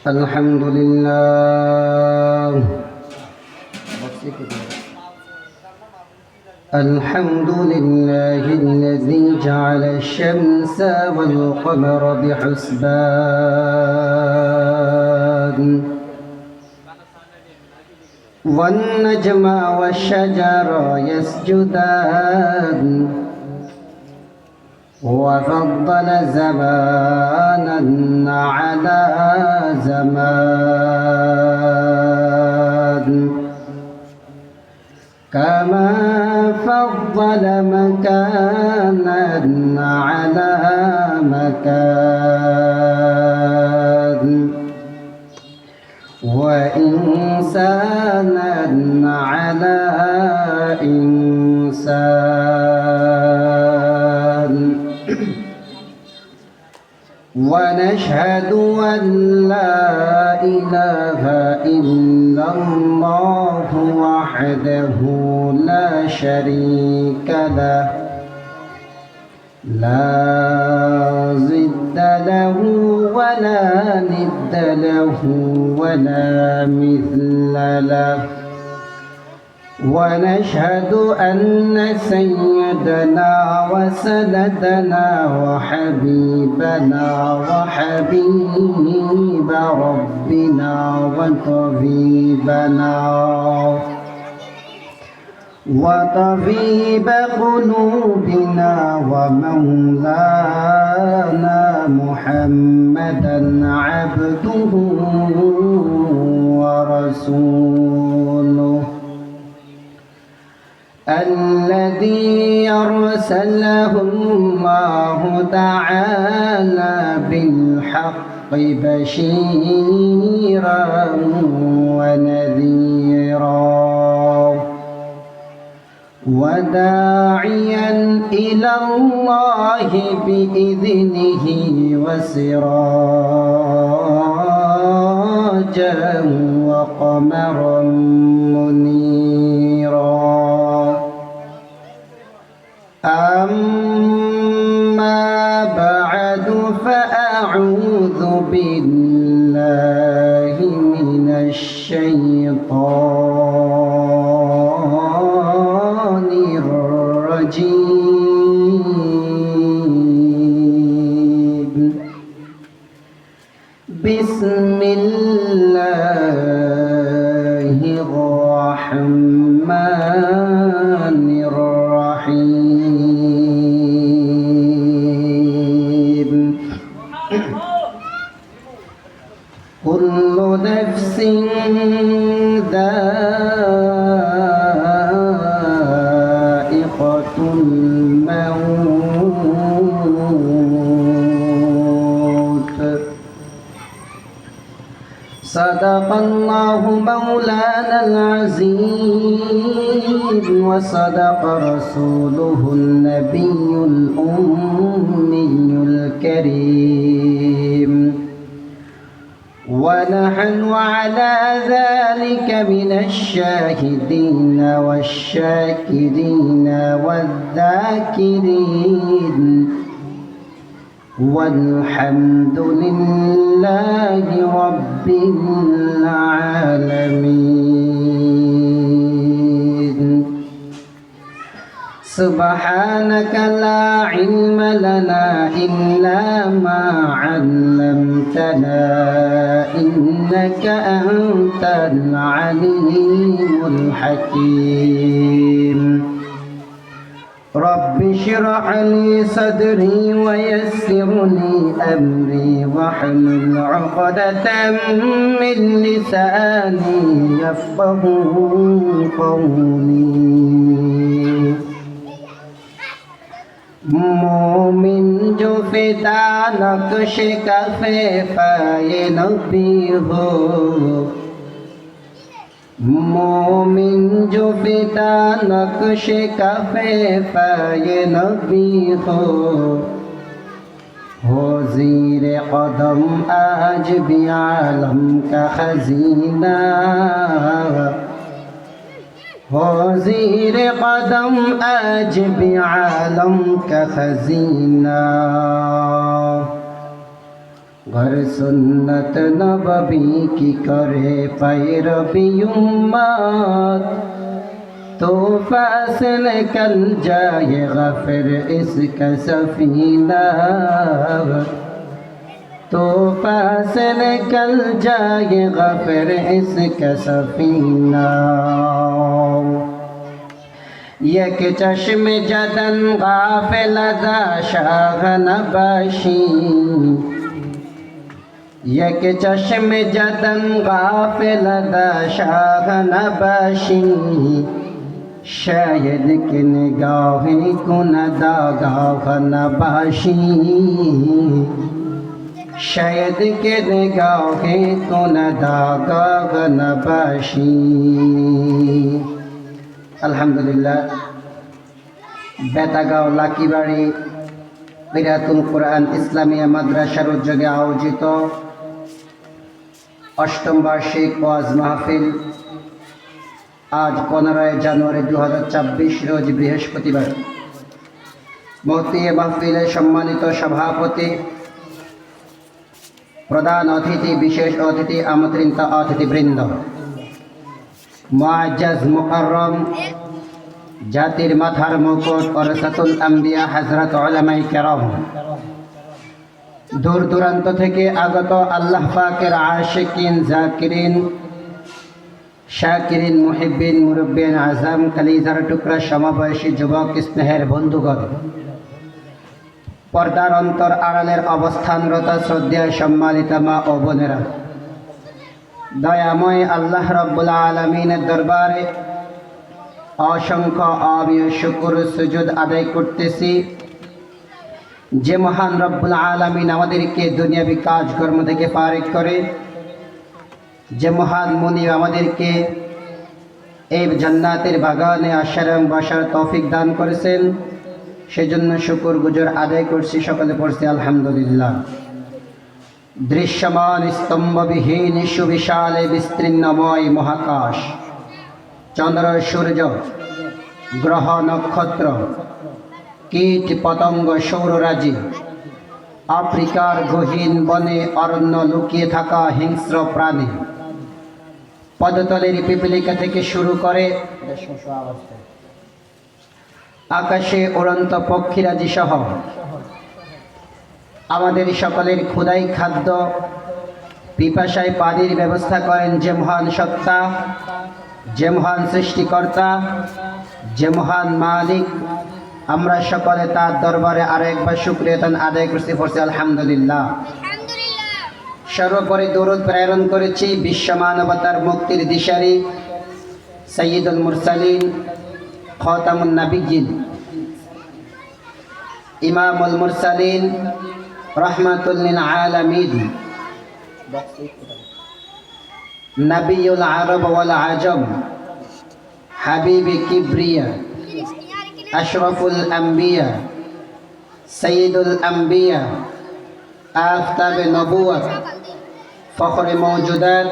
الحمد لله الحمد لله الذي جعل الشمس والقمر بحسبان والنجم والشجر يسجدان وفضل زمانا على زمان كما فضل مكانا على مكان وإنسانا على إنسان ونشهد أن لا إله إلا الله وحده لا شريك له لا ضد له ولا ند له ولا مثل له ونشهد أن سيدنا وسندنا وحبيبنا وحبيب ربنا وطبيب قلوبنا ومولانا محمدا عبده ورسوله الذي أرسله الله تعالى بالحق بشيرا ونذيرا وداعيا إلى الله بإذنه وسراجا وقمرا منيرا أما بعد فأعوذ بالله من الشيطان الرجيم بسم الله الرحمن الرحيم كل نفس ذائقة الموت صدق الله مولانا العظيم وصدق رسوله النبي الأمي الكريم ونحن على ذلك من الشاهدين والشاكرين والذاكرين والحمد لله رب العالمين سبحانك لا علم لنا إلا ما علمتنا إنك أنت العليم الحكيم رب اشرح لي صدري ويسر لي أمري واحلل عقدة من لساني يفقه قولي مومن جو فدا نقش کفے پائے نبی ہو مومن جو فدا نقش کفے پائے نبی ہو زیر قدم آج بھی عالم کا خزینہ ہو زیر قدم آج بھی عالم کا خزینہ घर सुन्नत नबवी की करे पैरवी उम्मत तो फैसले कल जाएगा फिर इसका सफीना तो फैसले कल जाएगा फिर इसका सफीना یک چشم جدن غافل ذا شاغ نباشی یک چشم جدن غافل ذا شاغ نباشی شاید که نگاهی کند آگاه نباشی شاید که نگاهی کند آگاه نباشی আলহামদুলিল্লাহ বেতাগাঁও লাকিবাড়ি বিরাতুল কোরআন ইসলামিয়া মাদ্রাসার উদ্যোগে আয়োজিত অষ্টম বার্ষিক ওয়াজ মাহফিল আজ 15 জানুয়ারি 2024 রোজ বৃহস্পতিবার। মুফতি মাহফিলের সম্মানিত সভাপতি, প্রধান অতিথি, বিশেষ অতিথি, আমন্ত্রিত অতিথিবৃন্দ, মুআজ্জাজ মুকাররম, জাতির মাথার মুকুট ওরাসাতুল আম্বিয়া হযরত উলামায়ে কেরাম, দূর দূরান্ত থেকে আগত আল্লাহ পাকের আশিকিন, জাকিরিন, শাকিরিন, মুহিব্বিন, মুরব্বিন আজম, কলিজার টুকরা সমবয়সী যুবক, স্নেহের বন্ধুগণ, পর্দার অন্তর আড়ালের অবস্থানরত শ্রদ্ধেয় সম্মানিত মা ও বোনেরা, দয়াময় আল্লাহ রাব্বুল আলামিনের দরবারে অসংখ্য আমিও শুকর সুজুদ আদায় করতেছি যে মহান রব্বুল আলামিন আমাদেরকে দুনিয়াবি কাজকর্ম থেকে ফারিগ করে, যে মহান মুনিব আমাদেরকে এই জান্নাতের বাগানে আসার এবং বসার তৌফিক দান করেছেন, সেজন্য শুকর গুজর আদায় করছি। সকলে পড়ছি আলহামদুলিল্লাহ। দৃশ্যমান স্তম্ভবিহীন সুবিশালে বিস্তীর্ণময় মহাকাশ, চন্দ্র সূর্য গ্রহ নক্ষত্র কীট পতঙ্গ সৌররাজি, আফ্রিকার গহীন বনে অরণ্য লুকিয়ে থাকা হিংস্র প্রাণী, পদতলের পিপলিকা থেকে শুরু করে আকাশে উড়ন্ত পক্ষীরাজি সহ আমাদের সকলের ক্ষুধাই খাদ্য, পিপাসায় পানির ব্যবস্থা করেন যে মহান সত্তা, যে মহান সৃষ্টিকর্তা, যে মহান মালিক, আমরা সকলে তার দরবারে আরো একবার শুকরিয়া আদায় করছি, পড়ছি আলহামদুলিল্লাহ। সর্বোপরি দরুদ প্রেরণ করেছি বিশ্ব মানবতার মুক্তির দিশারি সাইয়্যিদুল মুরসালিন, খাতামুন নবিয়্যিন, ইমামুল মুরসালিন, রহমাতুল লিল আলামিন, নবিয়ুল আরব ওয়াল আজম, হাবিবে কিবরিয়া, আশরাফুল আম্বিয়া, সাইয়্যিদুল আম্বিয়া, আফতাবে নবুয়ত, ফখরে মওজুদাত,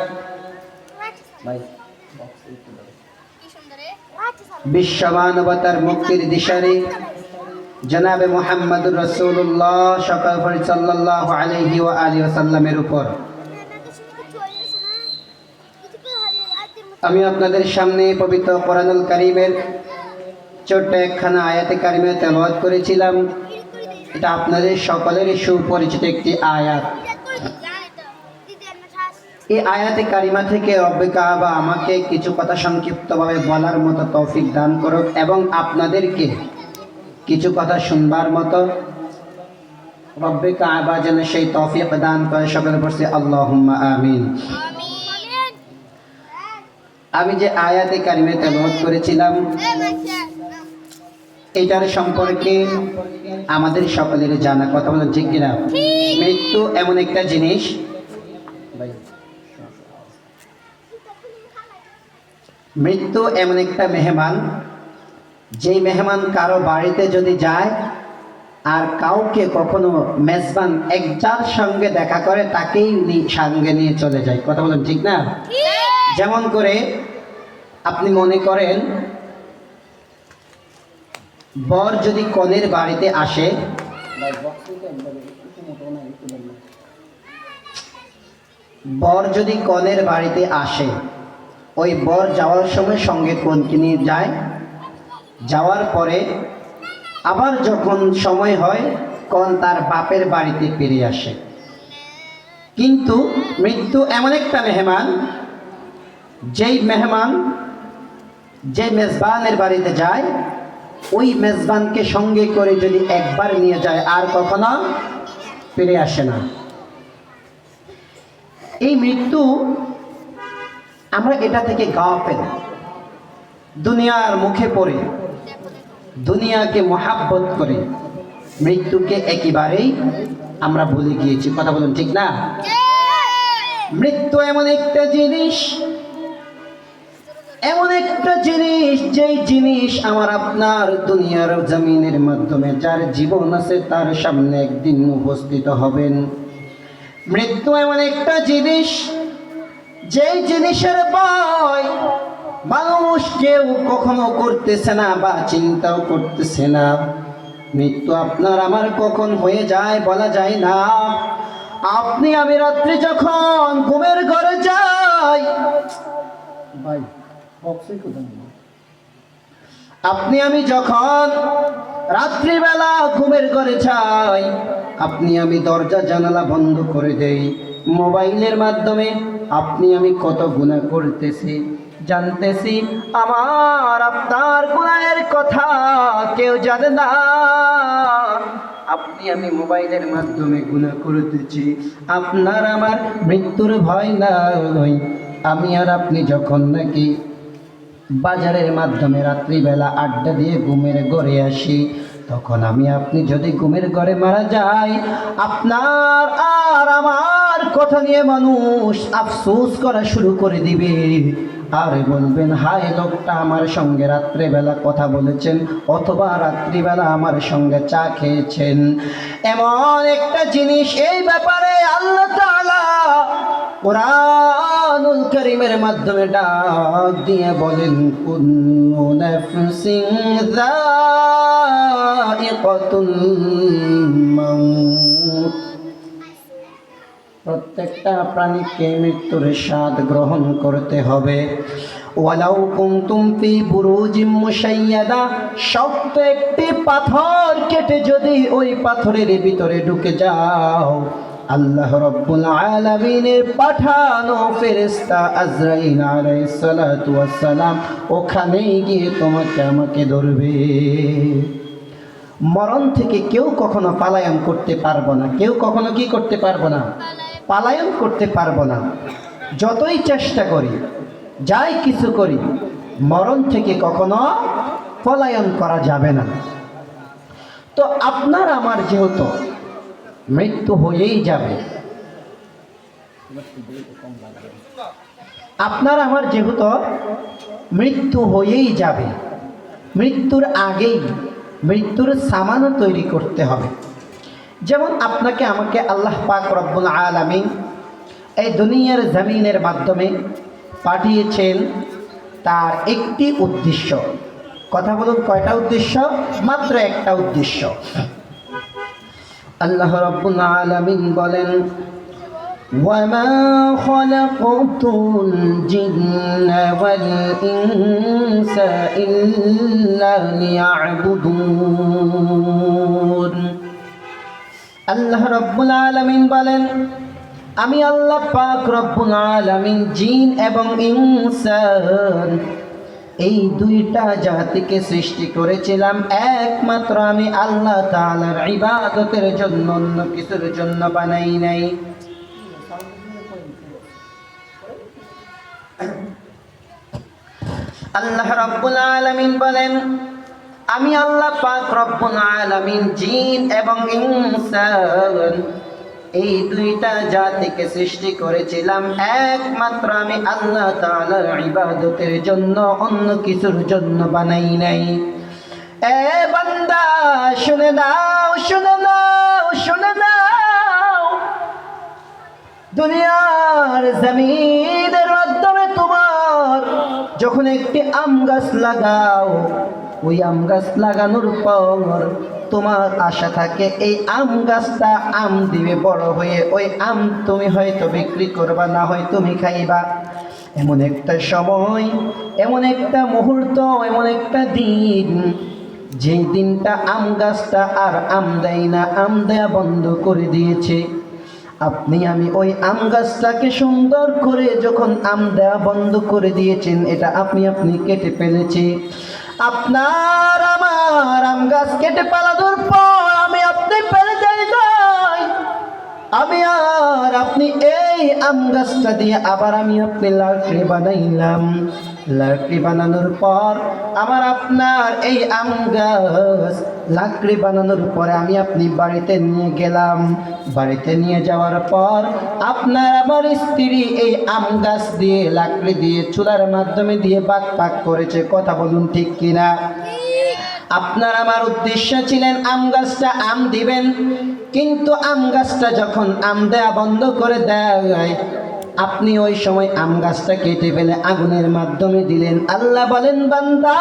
বিশ্ব মানবতার মুক্তির দিশারি জনাবে মুহাম্মদুর রাসূলুল্লাহ সাল্লাল্লাহু আলাইহি ওয়া আলিহি ওয়াসাল্লামের উপর আমি আপনাদের সামনে পবিত্র কোরআনুল কারীমের ছোট্ট একখানা আয়াতে কারিমা তেলাওয়াত করেছিলাম। এটা আপনাদের সকলেরই সুপরিচিত একটি আয়াত। এই আয়াতে কারিমা থেকে রব্বে কাবা আমাকে কিছু কথা সংক্ষিপ্তভাবে বলার মতো তৌফিক দান করুক এবং আপনাদেরকে কিছু কথা শুনবার মতো রব্বে কাবা যেন সেই তৌফিক দান করে। সকলে পড়ছি আল্লাহুম্মা আমিন। আমি যে আয়াতে কারিমা তেলাওয়াত করেছিলাম এটার সম্পর্কে আমাদের সকলের জানা, কথা বলেন ঠিক কিনা? মৃত্যু এমন একটা জিনিস, মৃত্যু এমন একটা মেহমান, যেই মেহমান কারো বাড়িতে যদি যায় আর কাউকে কখনো মেজবান একজার সঙ্গে দেখা করে তাকেই সঙ্গে নিয়ে চলে যায়, কথা বলেন ঠিক না? যেমন করে আপনি মনে করেন বর যদি কনের বাড়িতে আসে, বর যদি কনের বাড়িতে আসে, ওই বর যাওয়ার সময় সঙ্গে কনকে নিয়ে যায়, যাওয়ার পরে আবার যখন সময় হয় কন তার বাপের বাড়িতে ফিরে আসে। কিন্তু মৃত্যু এমন একটা মেহমান, যেই মেহমান যে মেজবানের বাড়িতে যায়, ওই মেজবানকে সঙ্গে করে যদি একবার নিয়ে যায় আর কখনো ফিরে আসে না। এই মৃত্যু, আমরা এটা থেকে গাফেল, দুনিয়ার মুখে পড়ে দুনিয়াকে মহাব্বত করে মৃত্যুকে একেবারেই আমরা ভুলে গিয়েছি। কথা বলুন, ঠিক না? মৃত্যু এমন একটা জিনিস, এমন একটা জিনিস, যেই জিনিস আমার আপনার দুনিয়ার জমিনের মাধ্যমে যার জীবন আছে তার সামনে একদিন উপস্থিত হবেন। মৃত্যু এমন একটা জিনিস, যেই জিনিসের ভয় মানুষ কেউ কখনো করতেছে না বা চিন্তাও করতেছে না। মৃত্যু আপনার আমার কখন হয়ে যায় বলা যায় না। আপনি আমি রাত্রি যখন ঘুমের ঘরে যাই, ভাই আপনি আমি যখন রাত্রিবেলা ঘুমের ঘরে যাই, আপনি আমি দরজা জানালা বন্ধ করে দেই, মোবাইলের মাধ্যমে আপনি আমি কত গুনাহ করতেছি, জানতেছি। আমার আপনার গুনাহের কথা কেউ জানে না। আপনি আমি মোবাইলের মাধ্যমে গুনাহ করতেছি, আপনার আমার মৃত্যুর ভয় নাই। আমি আর আপনি যখন নাকি বাজারের মাধ্যমে রাত্রিবেলা আড্ডা দিয়ে ঘুমের ঘরে আসি, তখন আমি আপনি যদি ঘুমের ঘরে মারা যাই, আপনার আর আমার কথা নিয়ে মানুষ আফসোস করা শুরু করে দিবে, আর বলবেন হায় লোকটা আমার সঙ্গে রাত্রিবেলা কথা বলেছেন অথবা রাত্রিবেলা আমার সঙ্গে চা খেয়েছেন। এমন একটা জিনিস, এই ব্যাপারে আল্লাহ তাআলা কুরআনুল কারীমের মাধ্যমে ডাক দিয়ে বলেন, কুল্লু নাফসিন যায়িকাতুল মাউত, প্রত্যেকটা প্রাণীকে মৃত্যুর স্বাদ গ্রহণ করতে হবে। ওয়ালাউ কুনতুম ফি বুরুজিম মুশাইয়াদা, শক্ত একটি পাথর কেটে যদি ওই পাথরের ভিতরে ঢুকে যাও, আল্লাহ রাব্বুল আলামিনের পাঠানো ফেরেশতা আজরাইল আলাইহিস সালাতু ওয়াস সালাম ওখানেই গিয়ে তোমাকে আমাকে ধরবে। মরণ থেকে কেউ কখনো পালায়ন করতে পারবো না। কেউ কখনো কি করতে পারবো না? পালায়ন করতে পারবো না। যতই চেষ্টা করি, যাই কিছু করি, মরণ থেকে কখনো পলায়ন করা যাবে না। তো আপনার আমার যেহেতু মৃত্যু হয়েই যাবে, আপনার আমার যেহেতু মৃত্যু হয়েই যাবে, মৃত্যুর আগেই মৃত্যুর সামানও তৈরি করতে হবে। যেমন আপনাকে আমাকে আল্লাহ পাক রব্বুল আলামিন এই দুনিয়ার জমিনের মাধ্যমে পাঠিয়েছেন, তার একটি উদ্দেশ্য। কথা বলুন, কয়টা উদ্দেশ্য? মাত্র একটা উদ্দেশ্য। আল্লাহ রাব্বুল আলামিন বলেন, ওয়ামা খালাকতুল জিন্না ওয়াল ইনসা ইল্লা লিয়া'বুদুন। আল্লাহ রাব্বুল আলামিন বলেন, আমি আল্লাহ পাক রব্বুল আলামিন জিন এবং ইনসান এই দুইটা জাতিকে সৃষ্টি করেছিলাম একমাত্র আমি আল্লাহ তাআলার ইবাদতের জন্য, অন্য কিছুর জন্য বানাই নাই। আল্লাহ রাব্বুল আলামিন বলেন, আমি আল্লাহ পাক রব্বুল আলামিন জিন এবং ইনসান এই দুইটা জাতিকে সৃষ্টি করেছিলাম একমাত্র আমি আল্লাহ তাআলার ইবাদতের জন্য, অন্য কিছুর জন্য বানাই নাই। এ বান্দা শুনে নাও, শুনে নাও, শুনে নাও, দুনিয়ার জমিনের মাধ্যমে তোমার যখন একটি আম গাছ লাগাও, ওই আম গাছ লাগানোর পর তোমার আশা থাকে এই আম গাছটা আম দিবে বড় হয়ে, ওই আম তুমি হয়তো বিক্রি করবা, না হয় তুমি খাইবা। এমন একটা সময়, এমন একটা মুহূর্ত, এমন একটা দিন, যেই দিনটা আম গাছটা আর আম দেয় না, আম দেয়া বন্ধ করে দিয়েছে। আপনি আমি ওই আম গাছটাকে সুন্দর করে যখন আম দেওয়া বন্ধ করে দিয়েছেন, এটা আপনি কেটে ফেলেছে। আপনার আমার আম গাছ কেটে ফেলানোর পর আমি আপনি পেরে যাই নাই, আমি আর আপনি এই আম গাছটা দিয়ে আবার আমি আপনি লাকড়ি বানাইলাম। লাকড়ি বানানোর পর আমার আপনার এই আম গাছ, লাকড়ি বানানোর পরে আমি আপনি বাড়িতে নিয়ে গেলাম। বাড়িতে নিয়ে যাওয়ার পর আপনার আমার স্ত্রী এই আম গাছ দিয়ে, লাকড়ি দিয়ে, চুলার মাধ্যমে দিয়ে বাক পাক করেছে। কথা বলুন ঠিক কিনা? আপনার আমার উদ্দেশ্য ছিলেন আম গাছটা আম দিবেন, কিন্তু আম গাছটা যখন আম দেয়া বন্ধ করে দেয়, আপনি ওই সময় আম গাছটা কেটে ফেলে আগুনের মাধ্যমে দিলেন। আল্লাহ বলেন, বান্দা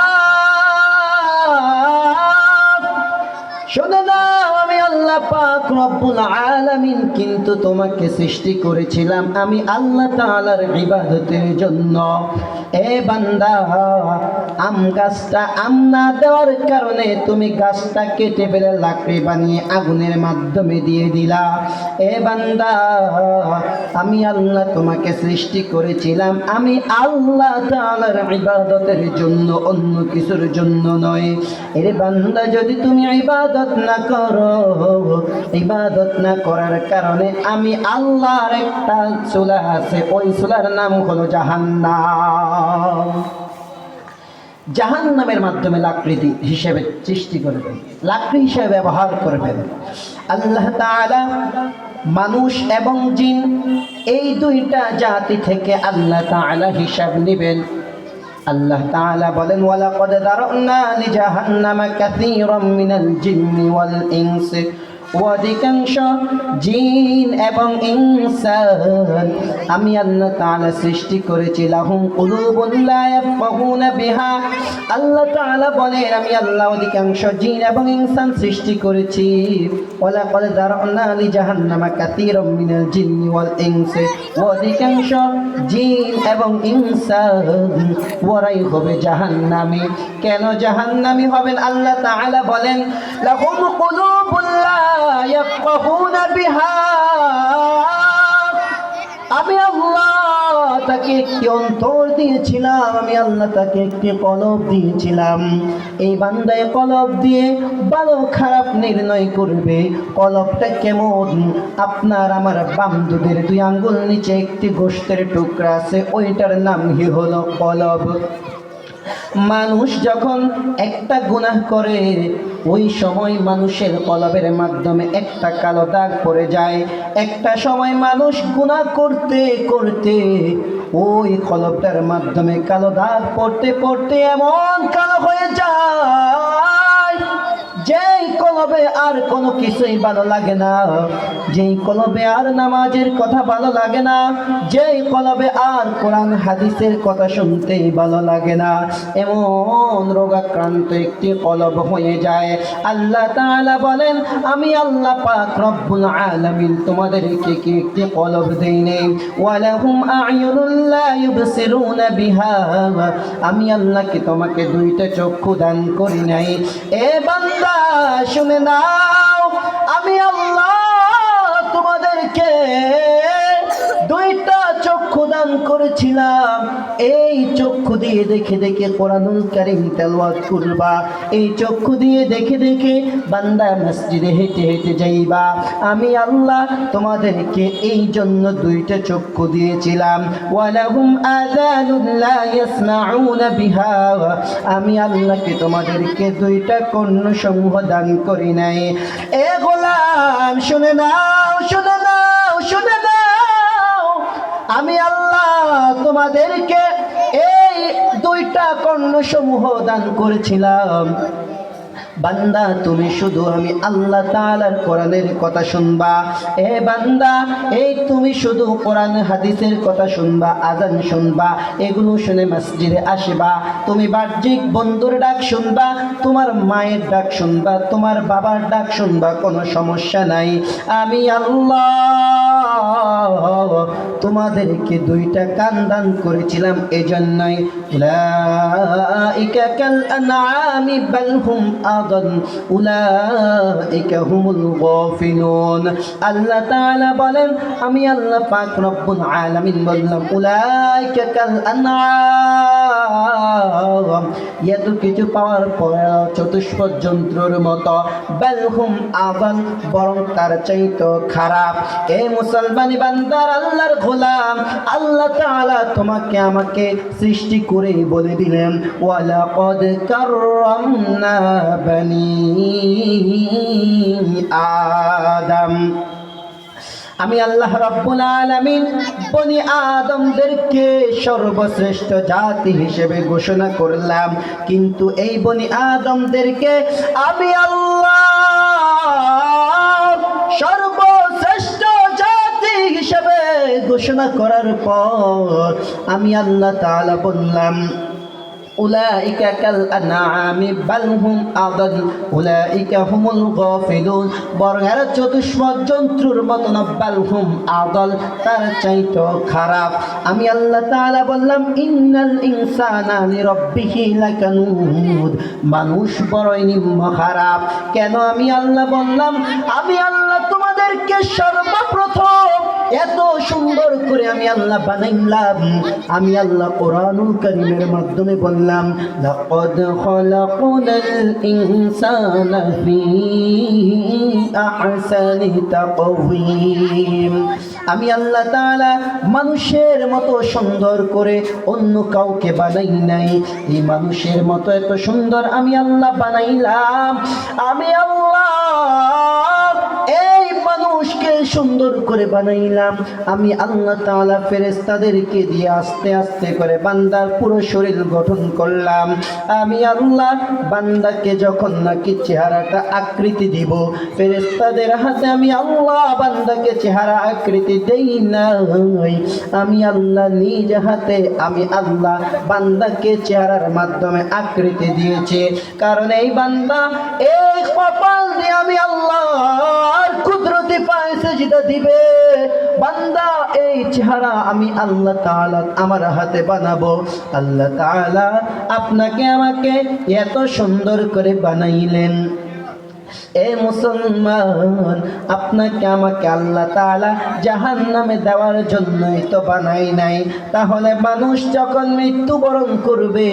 শুনে নাও, আমি আল্লাহ পাক রব্বুল আলামিন কিন্তু তোমাকে সৃষ্টি করেছিলাম আমি আল্লাহ তাআলার ইবাদতের জন্য। এ বান্দা, আম গাছটা আম না দেওয়ার কারণে তুমি গাছটা কেটে ফেলে লাকড়ি বানিয়ে আগুনের মাধ্যমে দিয়ে দিলা। এ বান্দা, আমি আল্লাহ তোমাকে সৃষ্টি করেছিলাম আমি আল্লাহ তাআলার ইবাদতের জন্য, অন্য কিছুর জন্য নয়। এর বান্দা, যদি তুমি ইবাদত না করো, ইবাদত না করার কারণে আমি আল্লাহর একটা চুলা আছে, ওই চুলার নাম হলো জাহান্নাম। জাহান্নামের মাধ্যমে লাকড়ি হিসেবে সৃষ্টি করবেন, লাকড়ি হিসেবে ব্যবহার করবেন। আল্লাহ তাআলা মানুষ এবং জিন এই দুইটা জাতি থেকে আল্লাহ তাআলা হিসাব নেবেন। আল্লাহ তাআলা বলেন, ওয়ালাকাদ যারানা লিজাহান্নামা কাসীরাম মিনাল জিন্নি ওয়াল ইনসি, অধিকাংশ জিন এবং ইনসান আমি আল্লাহ তাআলা সৃষ্টি করেছি। লাহুম কুলুবুন লা ইয়াফকাহুনা বিহা, আল্লাহ তাআলা বলেন আমি আল্লাহ অধিকাংশ জিন এবং ইনসান সৃষ্টি করেছি। ওয়ালাকাদ যারানা লিজাহান্নামা কাসীরাম মিনাল জিন্নি ওয়াল ইনসি, অধিকাংশ জিন এবং ইনসান ওরাই হবে জাহান্নামী। কেন জাহান্নামী হবেন? আল্লাহ তাআলা বলেন, লাহুম কুলুবুন লা ইয়াফকাহুনা বিহা, আমি আল্লাহ তাকে একটি অন্তর দিয়েছিলাম, আমি আল্লাহ তাকে একটি কলব দিয়েছিলাম। এই বান্দায় কলব দিয়ে ভালো খারাপ নির্ণয় করবে। কলবটা কেমন? আপনার আমার বাম দুধের 2 আঙ্গুল নিচে একটি গোশতের টুকরা আছে, ওইটার নামই হলো কলব। মানুষ যখন একটা গুনাহ করে, ওই সময় মানুষের কলবের মাধ্যমে একটা কালো দাগ পড়ে যায়। একটা সময় মানুষ গুনাহ করতে করতে ওই কলবটার মাধ্যমে কালো দাগ পড়তে পড়তে এমন কালো হয়ে যায়, যেই কলবে আর কোনো কিছুই ভালো লাগে না, যেই কলবে আর নামাজের কথা ভালো লাগে না, যেই কলবে আর কোরআন হাদিসের কথা শুনতেই ভালো লাগে না, এমন রোগাক্রান্ত একটি কলব হয়ে যায়। আল্লাহ তাআলা বলেন, আমি আল্লাহ পাক রব্বুল আলামিন তোমাদেরকে কি একটি কলব দেই নাই? ওয়ালাহুম আ'য়ুনুল লা ইউবসিরুনা বিহা, আমি আল্লাহ কি তোমাকে 2টা চক্ষু দান করি নাই? এ বান্দা শুনে নাও, আমি আল্লাহ তোমাদেরকে 2টা চক্ষু দান করেছিলাম। এই চক্ষু দিয়ে দেখে দেখে কোরআনুল কারীম তেলাওয়াত করবা, এই চক্ষু দিয়ে দেখে দেখে বান্দা মসজিদে হেঁটে হেঁটে যাইবা। আমি আল্লাহ তোমাদেরকে এই জন্য 2টা চক্ষু দিয়েছিলাম। ওয়ালাহুম আযানুন লা ইয়াসমাউনা বিহা, আমি আল্লাহকে তোমাদেরকে 2টা কর্ণসমূহ দান করি নাই। এ গোলাম শুনে নাও, শুনে নাও, শুনে নাও, আমি আল্লাহ তোমাদেরকে এই 2টা কর্ণসমূহ দান করেছিলাম। বান্দা তুমি শুধু আমি আল্লাহ তাআলার কোরআনের কথা শুনবা। এ বান্দা এই তুমি শুধু কোরআন হাদিসের কথা শুনবা, আজান শুনবা, এগুলো শুনে মসজিদে আসবা। তুমি বাহ্যিক বন্ধুর ডাক শুনবা, তোমার মায়ের ডাক শুনবা, তোমার বাবার ডাক শুনবা, কোনো সমস্যা নাই। আমি আল্লাহ তোমাদেরকে দুইটা কান দান করেছিলাম, এজন্যই উলাইকা কাল আনআমি বাল হুম আদাল উলাইকা হুমুল গাফিলুন। আল্লাহ তাআলা বলেন, আমি আল্লাহ পাক রব্বুল আলামিন বললাম উলাইকা কাল আনআম, এত কিছু পাওয়ার পরে চতুষ্পদ যন্ত্রের মতো, বাল হুম আদাল, বরং তার চাইতে খারাপ। এ মুসলমানি বান্দার আল্লাহর গোলাম, আল্লাহ তাআলা তোমাকে আমাকে সৃষ্টি করে বলে দিলেন ওয়ালাকাদ কাররামনা বানি আদম। আমি আল্লাহ রাব্বুল আলামিন বনি আদমদেরকে সর্বশ্রেষ্ঠ জাতি হিসেবে ঘোষণা করলাম, কিন্তু এই বনি আদমদেরকে আমি আল্লাহ সর্বশ্রেষ্ঠ জাতি হিসেবে ঘোষণা করার পর আমি আল্লাহ তাআলা বললাম উলাইকা কাল আনআমি বাল হুম আদাল উলাইকা হুমুল গাফিলুন, বরং এরা চতুষ্পদ যন্ত্রের মতো না, বাল হুম আদাল, তার চাইতে খারাপ। আমি আল্লাহ তাআলা বললাম ইন্নাল ইনসানা লিরাব্বিহি লাকানুদ, মানুষ বড়ই নিম্ন খারাপ। কেন আমি আল্লাহ বললাম? আমি আল্লাহ তোমাদেরকে সর্বপ্রথম এত সুন্দর করে আমি আল্লাহ বানাইলাম। আমি আল্লাহ কোরআনুল কারীমের মাধ্যমে বললাম লাকাদ খালাকনাল ইনসানা ফি আহসানি তাকওয়িম। আমি আল্লাহ তাআলা মানুষের মতো সুন্দর করে অন্য কাউকে বানাই নাই, এই মানুষের মতো এত সুন্দর আমি আল্লাহ বানাইলাম। আমি আল্লাহ এই মানুষকে সুন্দর করে বানাইলাম। আমি আল্লাহ তাআলা ফেরেশতাদেরকে দিয়ে আস্তে আস্তে করে বান্দার পুরো শরীর গঠন করলাম। আমি আল্লাহ বান্দাকে যখন নাকি চেহারাটা আকৃতি দিব, ফেরেশতাদের হাতে আমি আল্লাহ বান্দাকে চেহারা আকৃতি দেই নাই, আমি আল্লাহ নিজ হাতে আমি আল্লাহ বান্দাকে চেহারার মাধ্যমে আকৃতি দিয়েছে। কারণ এই বান্দা এই কপাল দিয়ে আমি আল্লাহর কুদরতি পায়ে সিজদা দিবে। বান্দা এই চেহারা আমি আল্লাহ তাআলা আমার হাতে বানাবো। আল্লাহ তাআলা আপনাকে আমাকে এত সুন্দর করে বানাইলেন। এ মুসলমান, আপনাকে আমাকে আল্লাহ তাআলা জাহান্নামে দেওয়ার জন্যই তো বানাই নাই। তাহলে মানুষ যখন মৃত্যুবরণ করবে,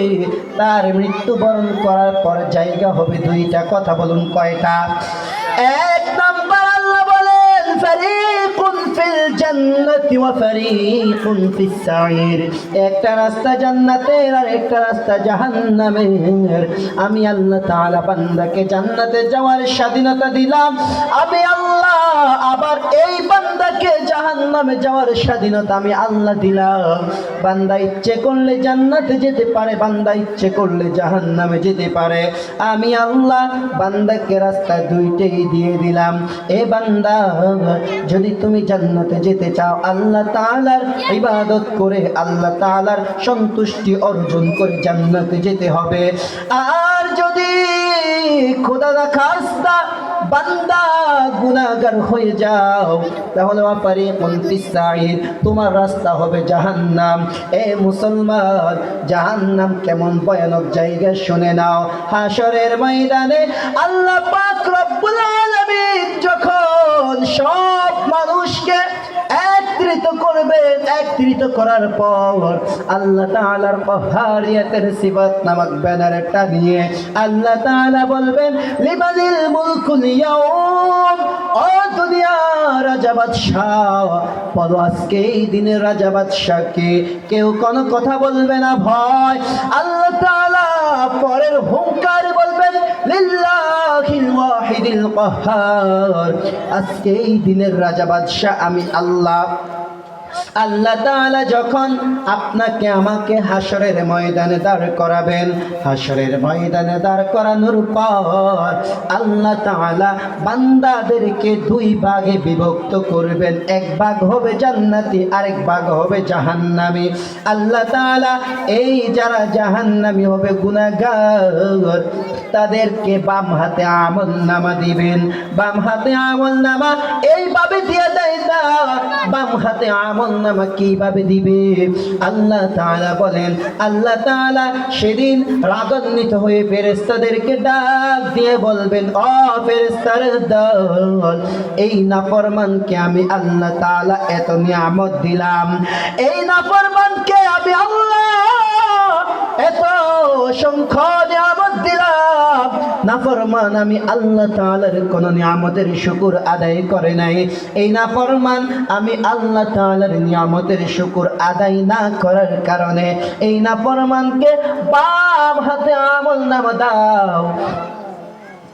তার মৃত্যুবরণ করার পর জায়গা হবে দুইটা। কথা বলুন কয়টা? এক নাম্বার আল্লাহ বলেন ফারিকুন ফিল জান্নাতি ওয়া ফারিকুন ফিস সাঈর, একটা রাস্তা জান্নাতের আর একটা রাস্তা জাহান্নামের। আমি আল্লাহ তাআলা বান্দাকে জান্নাতে যাওয়ার স্বাধীনতা দিলাম, আমি আল্লাহ আবার এই বান্দাকে জাহান্নামে যাওয়ার স্বাধীনতা আমি আল্লাহ দিলাম। বান্দা ইচ্ছে করলে জান্নাতে যেতে পারে, বান্দা ইচ্ছে করলে জাহান্নামে যেতে পারে। আমি আল্লাহ বান্দাকে রাস্তা দুইটাই দিয়ে দিলাম। এ বান্দা, যদি তুমি জান্নাতে যেতে চাও, আল্লাহ তাআলার ইবাদত করে আল্লাহ তাআলার সন্তুষ্টি অর্জন করে জান্নাতে যেতে হবে। আর যদি খোদা না খাস্তা বান্দা গুনাহগার হয়ে যাও, তাহলে ফারিকুন ফিস সাঈর, তোমার রাস্তা হবে জাহান্নাম। এ মুসলমান, জাহান্নাম কেমন ভয়ানক জায়গা শুনে নাও। হাশরের ময়দানে আল্লাহ পাক রব্বুল আলামিন যখন সব মানুষকে একত্রিত করবেন, একত্রিত করার পর আল্লাহ তাআলার কহারিয়াতের সিফাত নামক ব্যানারটা নিয়ে আল্লাহ তাআলা বলবেন লিমানিল মুলকুল ইয়াউম, ও দুনিয়ার রাজা বাদশাহ বলো আজকে এই দিনের রাজা বাদশাহকে। কেউ কোনো কথা বলবে না ভয়। আল্লাহ তাআলা পরের হুঙ্কার বলবেন লিল্লাহিল ওয়াহিদিল কাহ্হার, আজকে এই দিনের রাজা বাদশাহ আমি আল্লাহ। আল্লাহ তাআলা যখন আপনাকে আমাকে হাসরের ময়দানে দাঁড় করাবেন, হাসরের ময়দানে দাঁড় করানোর পর আল্লাহ তাআলা বান্দাদেরকে দুই ভাগে বিভক্ত করবেন। এক ভাগ হবে জান্নাতি, আরেক ভাগ হবে জাহান্নামী। আল্লাহ তাআলা এই যারা জাহান্নামী হবে গুনাহগার, তাদেরকে বাম হাতে আমলনামা দিবেন। বাম হাতে আমলনামা এইভাবে দিয়ে দেয় না, বাম হাতে আমলনামা কিভাবে দিবে? আল্লাহ তাআলা বলেন, আল্লাহ তাআলা সেদিন রাগান্বিত হয়ে ফেরেশতাদেরকে ডাক দিয়ে বলবেন, ও ফেরেশতার দল, এই নাফরমানকে আমি আল্লাহ তাআলা এত নিয়ামত দিলাম, এই নাফরমানকে আমি আল্লাহ এত অসংখ্য নিয়ামত দিলাম, নাফরমান আমি আল্লাহ তাআলার কোন নিয়ামতের শুকর আদায় করে নাই। এই নাফরমান আমি আল্লাহ তাআলার নিয়ামতের শুকর আদায় না করার কারণে এই নাফরমানকে বাম হাতে আমলনামা দাও।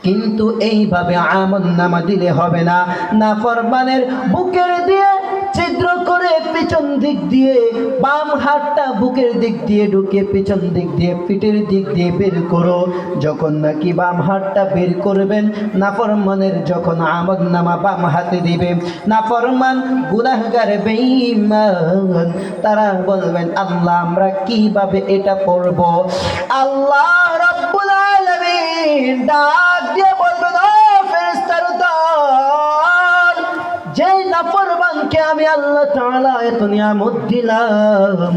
কিন্তু এইভাবে আমলনামা দিলে হবে না। নাফরমানের বুকের দিয়ে ছিদ্র করে পিছন দিক দিয়ে বাম হাতটা বুকের দিক দিয়ে ঢুকে পিছন দিক দিয়ে পিঠের দিক দিয়ে বের করো। যখন নাকি বাম হাতটা বের করবেন, নাফরমানের যখন আমলনামা বাম হাতে দিবে, নাফরমান গুনাহগার বেঈমান তারা বলবেন, আল্লাহ আমরা কিভাবে এটা করব? আল্লাহ রাব্বুল আলামিন ডাক দিয়ে বলবেন, ও ফেরেশতার দল, যেই নাফরমানকে আমি আল্লাহ তাআলা এত নিয়ামত দিলাম,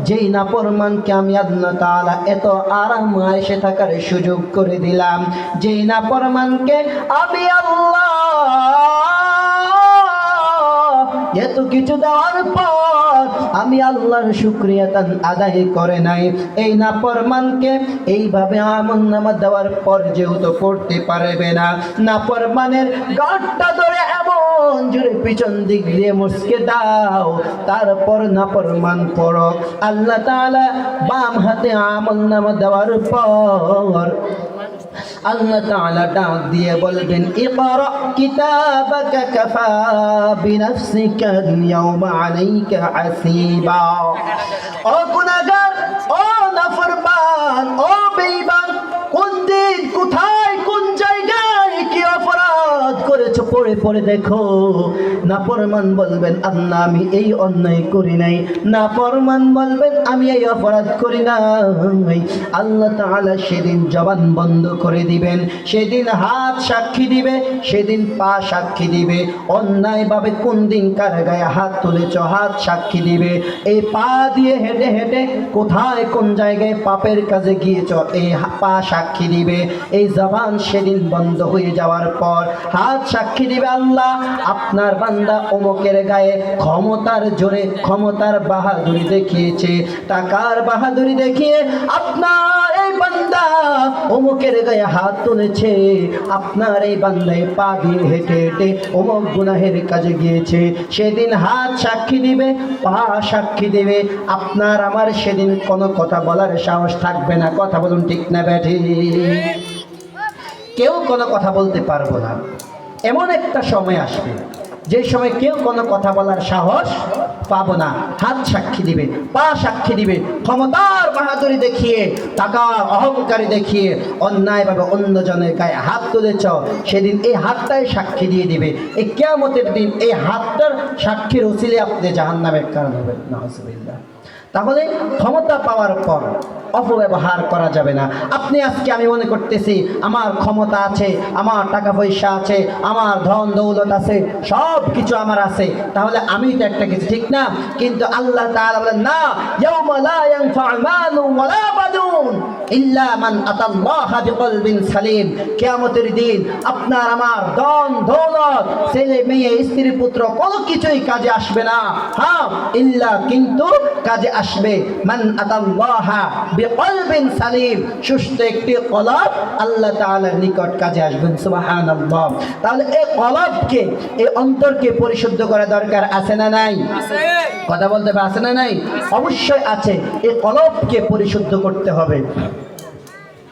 যেই নাফরমানকে আমি আল্লাহ তাআলা এত আরাম আয়েশে থাকার সুযোগ করে দিলাম, যেই নাফরমানকে আমি আল্লাহ এত কিছু দেওয়ার পর আমি আল্লাহর শুকরিয়া আদায় করে নাই, এই নাফরমানকে এইভাবে আমলনামা দেওয়ার পর যেহেতু পড়তে পারবে না, নাফরমানের গাঁটটা ধরে এমন জোরে পিছন দিক দিয়ে মুসকে দাও, তারপর নাফরমান পড়ো। আল্লাহ তাআলা বাম হাতে আমলনামা দেওয়ার পর আল্লাহ তাআলা ডাক দিয়ে বলবেন, ইকরা কিতাবাকা কাফা বিনাফসিকা আল-ইয়াওমা আলাইকা হাসিবা। ও গুনাহগার, ও নাফরমান, ও বেঈমান, কোন দিন কোথায় কোন জায়গায় কি অপরাধ করেছো পড়ে পড়ে দেখো। নাফরমান বলবেন, আল্লাহ আমি এই অন্যায় করি নাই। নাফরমান বলবেন, আমি এই অপরাধ করি নাই। আল্লাহ তাআলা সেদিন জবান বন্ধ করে দিবেন, সেদিন হাত সাক্ষী দিবে, সেদিন পা সাক্ষী দিবে। অন্যায়ভাবে কোন দিন কার গায়ে হাত তুলেছ, হাত সাক্ষী দিবে। এই পা দিয়ে হেঁটে হেঁটে কোথায় কোন জায়গায় পাপের কাজে গিয়েছ, এই পা সাক্ষী দিবে। এই জবান সেদিন বন্ধ হয়ে যাওয়ার পর হাত সাক্ষী দিবে, আল্লাহ আপনার বান্দা অমুকের গায়ে ক্ষমতার জোরে ক্ষমতার বাহাদুরি দেখিয়েছে, টাকার বাহাদুরি দেখিয়ে আপনার এই বান্দা অমুকের গায়ে হাত তুলেছে, আপনার এই বান্দায় পা দিয়ে হেঁটে হেঁটে অমুক গুনাহের কাজে গিয়েছে। সেদিন হাত সাক্ষী দিবে, পা সাক্ষী দিবে। আপনার আমার সেদিন কোনো কথা বলার সাহস থাকবে না। কথা বলুন ঠিক না ব্যাঠি? কেউ কোনো কথা বলতে পারবো না। এমন একটা সময় আসবে যে সময় কেউ কোনো কথা বলার সাহস পাবো না। হাত সাক্ষী দিবে, পা সাক্ষী দিবে, ক্ষমতার বাহাদুরি দেখিয়ে, টাকার অহংকারী দেখিয়ে অন্যায়ভাবে অন্যজনের গায়ে হাত তুলেছ, সেদিন এই হাতটাই সাক্ষী দিয়ে দিবে। এই কিয়ামতের দিন এই হাতটার সাক্ষীর উসিলে আপনি জাহান্নামের কারণ হবেন। নাউজুবিল্লাহ। তাহলে ক্ষমতা পাওয়ার পর অপব্যবহার করা যাবে না। আপনি আজকে আমি মনে করতেছি আমার ক্ষমতা আছে, আমার টাকা পয়সা আছে, আমার ধন দৌলত আছে, সব কিছু আমার আছে, তাহলে আমি তো একটা কিছু, ঠিক না? কিন্তু আল্লাহ তাআলা বলেন, না, ইয়াউমা লা ইয়ানফা'ু মালুন ওয়ালা বানুন ইল্লা মান আতাল্লাহা বিকলবিন সালিম। কিয়ামতের দিন আপনার আমার ধন দৌলত, ছেলে মেয়ে, স্ত্রী পুত্র কোনো কিছুই কাজে আসবে না। হ্যাঁ, ইল্লা কিন্তু কাজে আসবে মান আতাল্লাহা বিকলবিন সালিম, সুস্থ একটি কলব আল্লাহ তাআলার নিকট কাজে আসবেন। সুবহানাল্লাহ। তাহলে এই কলবকে, এই অন্তরকে পরিশুদ্ধ করা দরকার আছে না নাই? কথা বলতে হবে, আছে না নাই? অবশ্যই আছে। এই কলবকে পরিশুদ্ধ করতে হবে।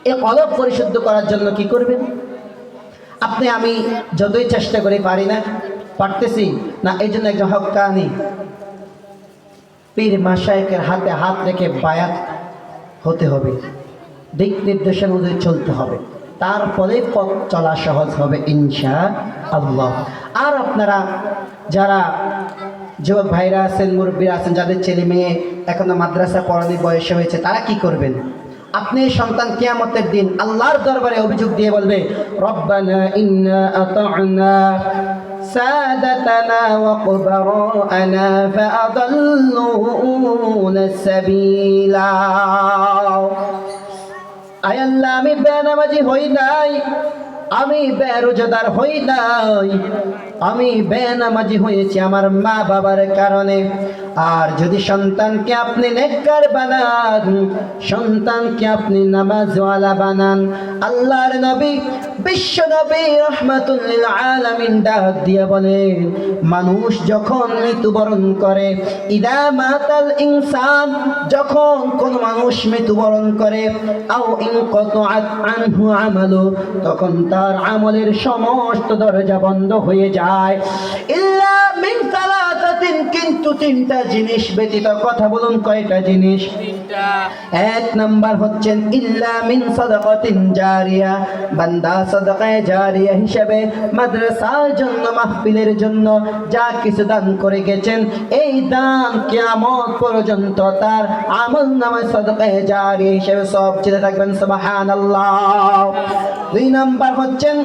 এই কলব পরিশুদ্ধ করার জন্য কি করবেন? আপনি আমি যতই চেষ্টা করি পারি না, পারতেছি না, এই জন্য একজন হক্কানি পীর মাশায়েখের হাতে হাত রেখে বায়াত হতে হবে, দিক নির্দেশনা অনুযায়ী চলতে হবে, তারপরে পথ চলা সহজ হবে ইনশাআল্লাহ। আর আপনারা যারা যুবক ভাইরা আছেন, মুরব্বীরা আছেন, যাদের ছেলে মেয়ে এখনো মাদ্রাসা পড়ানি বয়সে হয়েছে, তারা কি করবেন? আপনি সন্তান কিয়ামতের দিন আল্লাহর দরবারে অভিযোগ দিয়ে বলবে, রব্বানা ইন্না আতা'না সাদাতানা ওয়া কুবারা'না ফাআদাল্লুনা সাবিলা। আয় আল্লাহ, আমি বেনামাজি হই নাই, আমি বেরোজাদার হই নাই, আমি বেনামাজি হয়েছি আমার মা বাবার কারণে। আর যদি সন্তানকে আপনি নেককার বানান, সন্তানকে আপনি নামাজওয়ালা বানান, আল্লাহর নবী বিশ্ব নবী রাহমাতুল লিল আলামিন ডাক দিয়া বলেন, মানুষ যখন মৃত্যুবরণ করে, ইদা মাতাল ইনসান, যখন কোন মানুষ মৃত্যুবরণ করে, আও ইনকাতাআত আনহু আমালু, তখন তার আমলের সমস্ত দরজা বন্ধ হয়ে যায়, ইল্লা মিন সালাসাতিন, কিন্তু তিনটা জিনিস ব্যতীত। কথা বলুন, কয়টা জিনিস? তিনটা। এক নাম্বার হচ্ছেন ইল্লা মিন সাদাকাতিন জারিয়া, বান্দা সাদাকায়ে জারিয়া হিসেবে মাদ্রাসার জন্য, মাহফিলের জন্য যা কিছু দান করে গেছেন, এই দান কিয়ামত পর্যন্ত তার আমলনামায় সাদাকায়ে জারিয়া হিসেবে সব চিন্তা থাকবেন, সুবহানাল্লাহ। দুই নাম্বার হচ্ছেন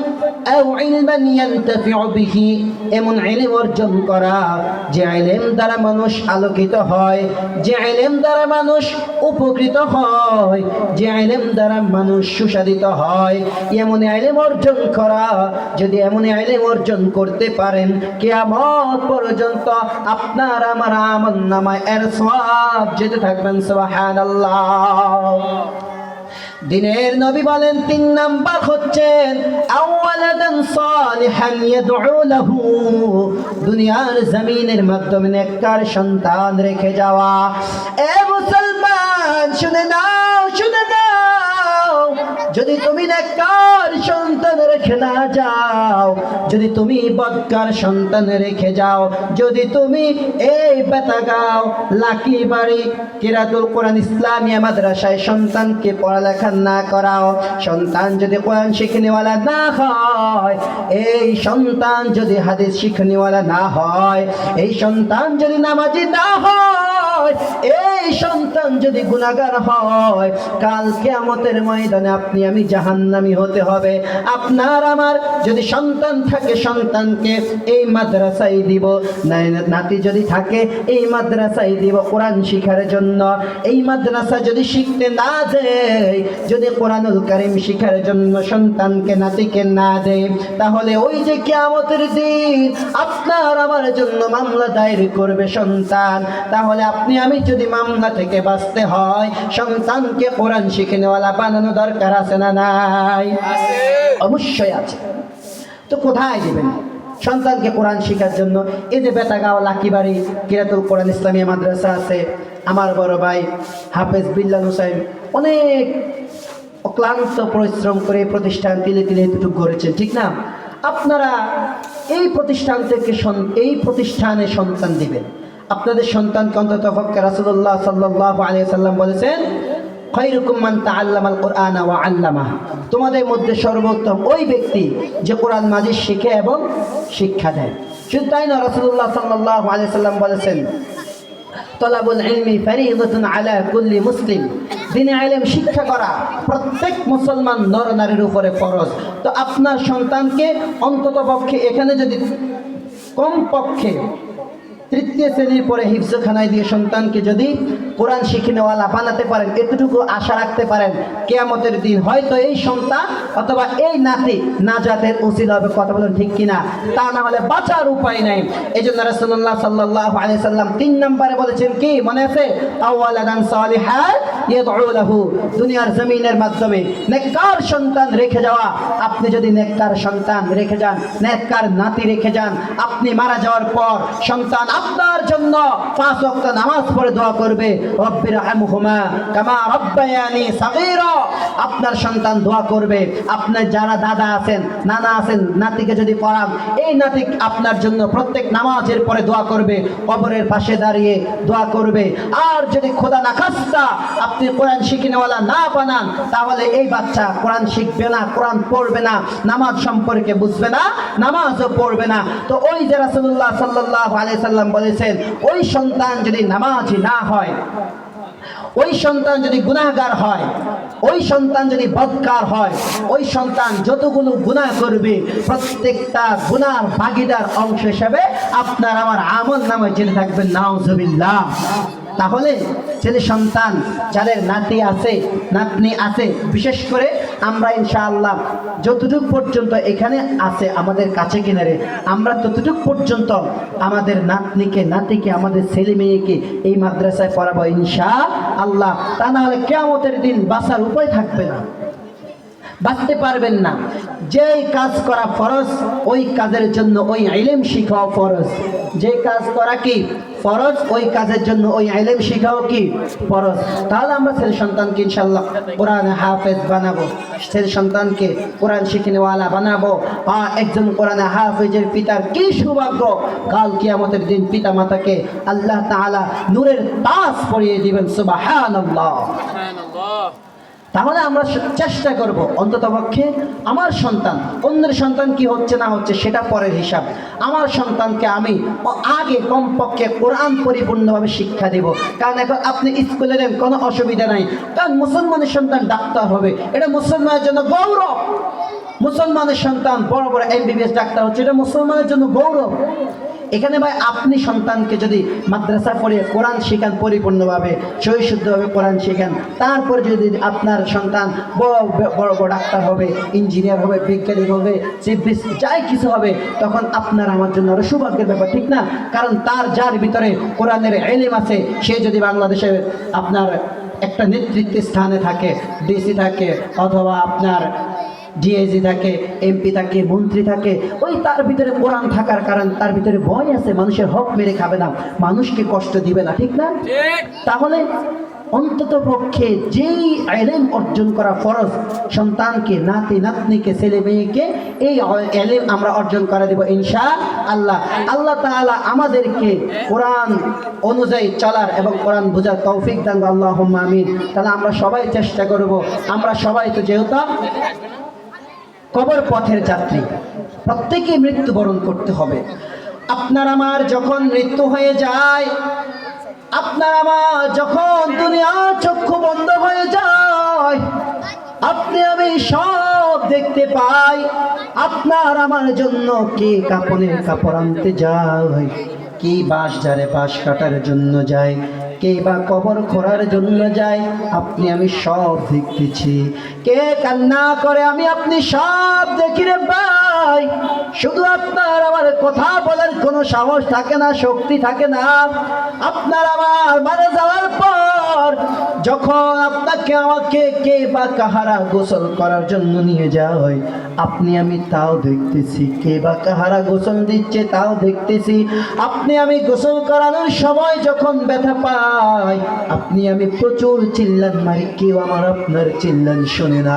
আও ইলমান ইয়ানতাফিউ বিহি, এমন ইলম অর্জন করা যে ইলম দ্বারা মানুষ আলোকিত হয়, যে ইলম দ্বারা মানুষ উপকৃত হয়, যে ইলম দ্বারা মানুষ সুশাদিত হয়, এমন ইলম অর্জন করা। যদি এমন ইলম অর্জন করতে পারেন, কিয়ামত পর্যন্ত আপনার আমার আমলনামায় এর সওয়াব যেতে থাকবেন, সুবহানাল্লাহ। দিনের নবী বলেন, তিন নাম্বার হচ্ছেন আওয়ালাদান সালিহান ইয়াদউ লাহু, দুনিয়ার জমিনের মাধ্যমে নেককার সন্তান রেখে যাওয়া। এ মুসলমান, শুনে নাও, শুনে নাও, যদি তুমি নেককার সন্তান রেখে না যাও, যদি তুমি বদকার সন্তান রেখে যাও, যদি তুমি এই বেতাগাঁও লাকিবাড়ি কিরাতুল কোরআন ইসলামিয়া মাদ্রাসায় সন্তানকে পড়ালেখা না করাও, সন্তান যদি কোরআন শিখনেওয়ালা না হয়, এই সন্তান যদি হাদিস শিখনেওয়ালা না হয়, এই সন্তান যদি নামাজি না হয়, এই সন্তান যদি গুনাহগার হয়, কাল কিয়ামতের ময়দানে আপনি আমি জাহান্নামী হতে হবে। আপনার আমার যদি সন্তান থাকে, সন্তানকে এই মাদ্রাসায় দিব, নাতি যদি থাকে এই মাদ্রাসায় দিব কোরআন শিখার জন্য। এই মাদ্রাসা যদি শিখতে না দেয়, যদি কোরআনুল কারীম শিখার জন্য সন্তানকে নাতিকে না দেয়, তাহলে ওই যে কিয়ামতের দিন আপনার আমার জন্য মামলা দায়ের করবে সন্তান। তাহলে আপনি আমি যদি মামলা থেকে বাঁচতে হয়, সন্তানকে কোরআন শিখনেওয়ালা বানানো দরকার আছে না নাই? অবশ্যই আছে। তো কোথায় দিবেন সন্তানকে কোরআন শেখার জন্য? এই যে বেতাগাঁও লাকিবাড়ি কিরাতুল কোরআন ইসলামিয়া মাদ্রাসা আছে, আমার বড় ভাই হাফেজ বিল্লাল হোসেন অনেক অক্লান্ত পরিশ্রম করে প্রতিষ্ঠান তিলে তিলে এতটুকু করেছেন, ঠিক না? আপনারা এই প্রতিষ্ঠান থেকে এই প্রতিষ্ঠানে সন্তান দিবেন। আপনাদের সন্তানকে অন্তত পক্ষে রাসূলুল্লাহ সাল্লাল্লাহু আলাইহি সাল্লাম বলেছেন, খায়রুকুম মান তাআল্লামাল কুরআনা ওয়া আল্লামা, তোমাদের মধ্যে সর্বোত্তম ওই ব্যক্তি যে কোরআন মাজিদ শিখে এবং শিক্ষা দেয়। শুধু তাই না, রাসূলুল্লাহ সাল্লাল্লাহু আলাইহি সাল্লাম বলেছেন, তলাবুল ইলমি ফারিদাতুন আলা কুল্লি মুসলিম, দ্বীনে ইলম শিক্ষা করা প্রত্যেক মুসলমান নর নারীর উপরে ফরজ। তো আপনার সন্তানকে অন্তত পক্ষে এখানে যদি কমপক্ষে তৃতীয় শ্রেণীর পরে হিফজখানায় দিয়ে সন্তানকে যদি কোরআন শিখিনেওয়ালা বানাতে পারেন, এতটুকু আশা রাখতে পারেন, কিয়ামতের দিন হয়তো এই সন্তান অথবা এই নাতি নাজাতের উসিলা হবে। কথা বলেন ঠিক কিনা? তা না হলে বাঁচার উপায় নাই। এই জন্য রাসূলুল্লাহ সাল্লাল্লাহু আলাইহি সাল্লাম 3 নম্বরে বলেছেন কি, মনে আছে? আওয়ালাদান সালিহান ইয়াদউ লাহু, দুনিয়ার জমিনের মাধ্যমে নেককার সন্তান রেখে যাওয়া। আপনি যদি নেককার সন্তান রেখে যান, নেককার নাতি রেখে যান, আপনি মারা যাওয়ার পর সন্তান আপনার জন্য 5 ওয়াক্ত নামাজ পড়ে দোয়া করবে, রব্বিরহামহুমা কামা রাব্বায়ানি সাগীরা। আপনার সন্তান দোয়া করবে। আপনার যারা দাদা আছেন, নানা আছেন, নাতিকে যদি পড়ান, এই নাতি আপনার জন্য প্রত্যেক নামাজের পরে দোয়া করবে, কবরের পাশে দাঁড়িয়ে দোয়া করবে। আর যদি খোদা না খাস্তা আপনি কোরআন শিখিনেওয়ালা না বানান, তাহলে এই বাচ্চা কোরআন শিখবে না, কোরআন পড়বে না, নামাজ সম্পর্কে বুঝবে না, নামাজও পড়বে না। তো ওই যে রাসূলুল্লাহ সাল্লাল্লাহু আলাইহি সাল্লাম বলেছেন, ওই সন্তান যদি নামাজি না হয়, ওই সন্তান যদি গুনাহগার হয়, ওই সন্তান যদি বদকার হয়, ওই সন্তান যতগুলো গুনাহ করবে প্রত্যেকটা গুনার ভাগীদার অংশ হিসেবে আপনার আমার আমল নামায় জেনে থাকবেন, নাউজুবিল্লাহ। তাহলে ছেলে সন্তান যাদের নাতি আছে, নাতনি আছে, বিশেষ করে আমরা ইনশাআল্লাহ যতটুকু পর্যন্ত এখানে আছে আমাদের কাছে কিনারে, আমরা ততটুকু পর্যন্ত আমাদের নাতনিকে, নাতিকে, আমাদের ছেলে মেয়েকে এই মাদ্রাসায় পড়াবো ইনশাআল্লাহ। তা না হলে কিয়ামতের দিন বাঁচার উপায় থাকবে না, বাঁচতে পারবেন না। যেই কাজ করা ফরজ, ওই কাজের জন্য ওই ইলম শিখাও ফরজ। যে কাজ করা কি ফরজ, ওই কাজের জন্য ওই ইলম শিখাও কি ফরজ। তাহলে আমরা ছেলে সন্তানকে ইনশাআল্লাহ কোরআন হাফেজ বানাবো, ছেলে সন্তানকে কোরআন শিখিনেওয়ালা বানাবো। একজন কোরআন হাফেজের পিতার কি সৌভাগ্য, কাল কিয়ামতের দিন পিতা মাতাকে আল্লাহ তাআলা নূরের তাজ পরিয়ে দিবেন, সুবহানাল্লাহ। তাহলে আমরা চেষ্টা করব অন্ততপক্ষে আমার সন্তান, অন্যের সন্তান কি হচ্ছে না হচ্ছে সেটা পরের হিসাব, আমার সন্তানকে আমি আগে কমপক্ষে কোরআন পরিপূর্ণভাবে শিক্ষা দেব। কারণ এখন আপনি স্কুলে দেন, কোনো অসুবিধা নাই, কারণ মুসলমানের সন্তান ডাক্তার হবে, এটা মুসলমানের জন্য গৌরব। মুসলমানের সন্তান বড় বড় MBBS ডাক্তার হচ্ছে, এটা মুসলমানের জন্য গৌরব। এখানে ভাই আপনি সন্তানকে যদি মাদ্রাসা পড়ে কোরআন শেখান, পরিপূর্ণভাবে সহিশুদ্ধভাবে কোরআন শেখান, তারপরে যদি আপনার সন্তান বড় বড় ডাক্তার হবে, ইঞ্জিনিয়ার হবে, বিজ্ঞানী হবে, চিফ মিনিস্টার, যাই কিছু হবে, তখন আপনার আমার জন্য আরো সৌভাগ্যের ব্যাপার, ঠিক না? কারণ তার যার ভিতরে কোরআনের ইলম আছে, সে যদি বাংলাদেশে আপনার একটা নেতৃত্বের স্থানে থাকে, ডিসি থাকে, অথবা আপনার ডিআইজি থাকে, MP থাকে, মন্ত্রী থাকে, ওই তার ভিতরে কোরআন থাকার কারণ তার ভিতরে ভয় আছে, মানুষের হক মেরে খাবে না, মানুষকে কষ্ট দিবে না, ঠিক না? তাহলে অন্তত পক্ষে যেই ইলম অর্জন করা ফরজ, সন্তানকে, নাতি নাতনিকে, ছেলে মেয়েকে এই ইলম আমরা অর্জন করে দেব ইনশাআল্লাহ। আল্লাহ তাআলা আমাদেরকে কোরআন অনুযায়ী চলার এবং কোরআন বোঝার তৌফিক দান, আল্লাহুম্মা আমিন। তাহলে আমরা সবাই চেষ্টা করব, আমরা সবাই তো যেহেতু কবর পথের যাত্রী, প্রত্যেকেই মৃত্যুবরণ করতে হবে। আপনার আমার যখন মৃত্যু হয়ে যায়, আপনার আমার যখন দুনিয়ার চক্ষু বন্ধ হয়ে যায়, আপনি আমি সব দেখতে পাই। আপনার আমার জন্য কে কাপড়ের কাপড় আনতে যায়, কে বাঁশ ঝাড়ে বাঁশ কাটার জন্য যায়, কে বা কবর খোঁড়ার জন্য যায়, আপনি আমি সব দেখতেছি। কে কান্না করে, আমি আপনি সব দেখি রে ভাই। শুধু আপনার আমার কথা বলার কোনো সাহস থাকে না, শক্তি থাকে না। আপনার আমার মারা যাওয়ার পর যখন আপনাকে আমাকে কে বা কাহারা গোসল করার জন্য নিয়ে যায়, আপনি আমি তাও দেখতেছি। কে বা কাহারা গোসল দিচ্ছে তাও দেখতেছি। আপনি আমি গোসল করানোর সময় যখন ব্যথা পাই, আপনি আমি প্রচুর চিল্লান মারি, কেউ আমার আপনার চিল্লান শোনে না।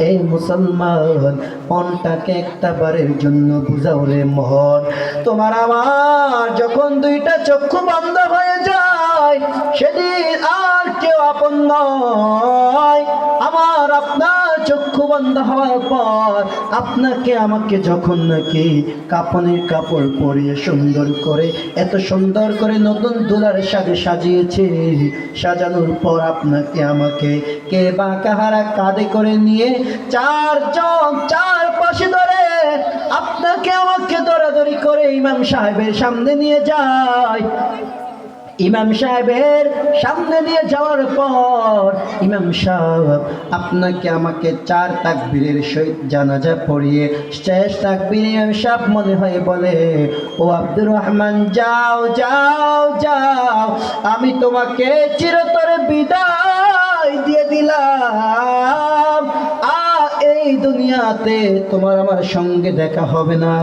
এই মুসলমান, মনটাকে একটা বারের জন্য বুঝাও রে মোহন। তোমার আমার যখন দুইটা চক্ষু বন্ধ হয়ে যায়, সেদিন আর কেউ আপন নয়। আমার আপনার চক্ষু বন্ধ হওয়ার পর আপনাকে আমাকে যখন নাকি কাপনের কাপড় পরিয়ে সুন্দর করে, এত সুন্দর করে নতুন দুলার সাজে সাজিয়েছে, সাজানোর পর আপনাকে আমাকে কে বা কাহারা কাঁধে করে নিয়ে চারজন চার পাশে ধরে আপনাকে আমাকে দৌড়াদৌড়ি করে ইমাম সাহেবের সামনে নিয়ে যায়। ইমাম সাহেবের সামনে নিয়ে যাওয়ার পর ইমাম সাহেব আপনাকে আমাকে 4 তাকবীরের সহিত জানাজা পড়িয়ে শেষ তাকবীরে ইমাম সাহেব মনে হয় বলে, ও আব্দুর রহমান, যাও যাও যাও, আমি তোমাকে চিরতরে বিদায় দুনিয়াতে তোমার আমার সঙ্গে দেখা হবে না।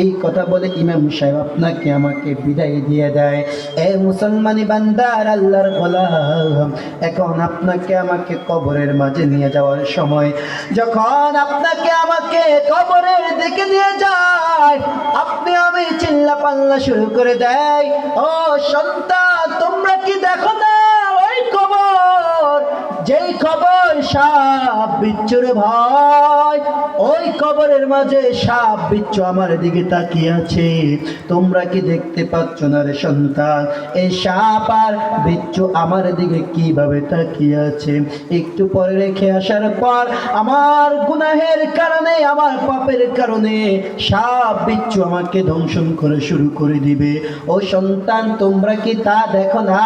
এই কথা বলে ইমাম সাহেব আপনাকে আমাকে বিদায় দিয়ে দেয়। এ মুসলমানি বান্দার আল্লাহর গোলাম, এখন আপনাকে আমাকে কবরের মাঝে নিয়ে যাওয়ার সময়, যখন আপনাকে আমাকে কবরের দিকে নিয়ে যায়, আপনি আমি চিল্লা পাল্লা শুরু করে দেয়, ও সন্তান তোমরা কি দেখো না ওই কবর, যেই কবর সাপ বিচ্ছুর ভয়, ওই কবরের মাঝে সাপ বিচ্ছু আমার দিকে তাকিয়ে আছে, তোমরা কি দেখতে পাচ্ছ না রে সন্তান? এই সাপ আর বিচ্ছু আমার দিকে কিভাবে তাকিয়ে আছে। একটু পরে রেখে আসার পর আমার গুনাহের কারণে, আমার পাপের কারণে সাপ বিচ্ছু আমাকে দংশন করে শুরু করে দিবে। ও সন্তান তোমরা কি তা দেখো না?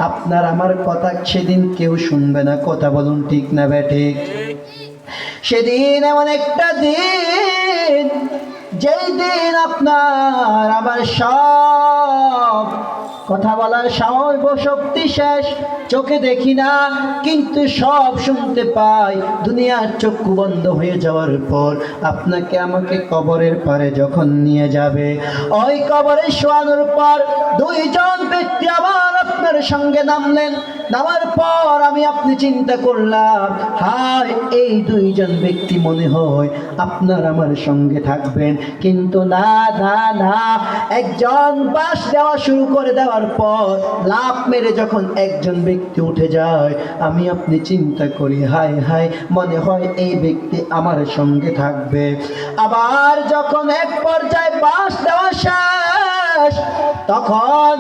আপনার আমার কথা সেদিন কেউ শুনবে না, কথা বলুন ঠিক না বেঠিক? সেদিন এমন একটা দিন, যেই দিন আপনার আমার সব কথা বলার শক্তি শেষ, চোখে দেখি না কিন্তু সব শুনতে পাই। দুনিয়ার চক্ষু বন্ধ হয়ে যাওয়ার পর আপনাকে আমাকে কবরের পারে যখন নিয়ে যাবে, ওই কবরে শোয়ানোর পর দুইজন ব্যক্তি আবার আপনার সঙ্গে নামলেন। নামার পর আপনি চিন্তা করলাম, হায় এই দুইজন ব্যক্তি মনে হয় আপনার আমার সঙ্গে থাকবেন, কিন্তু না না না, একজন বাঁশ দেওয়া শুরু করে দেওয়ার পর লাফ মেরে যখন একজন ব্যক্তি উঠে যায়, আপনি চিন্তা করি হায় হায় মনে হয় এই ব্যক্তি আমার সঙ্গে থাকবে। আবার যখন এক পর্যায়ে বাঁশ দেওয়া শেষ, তখন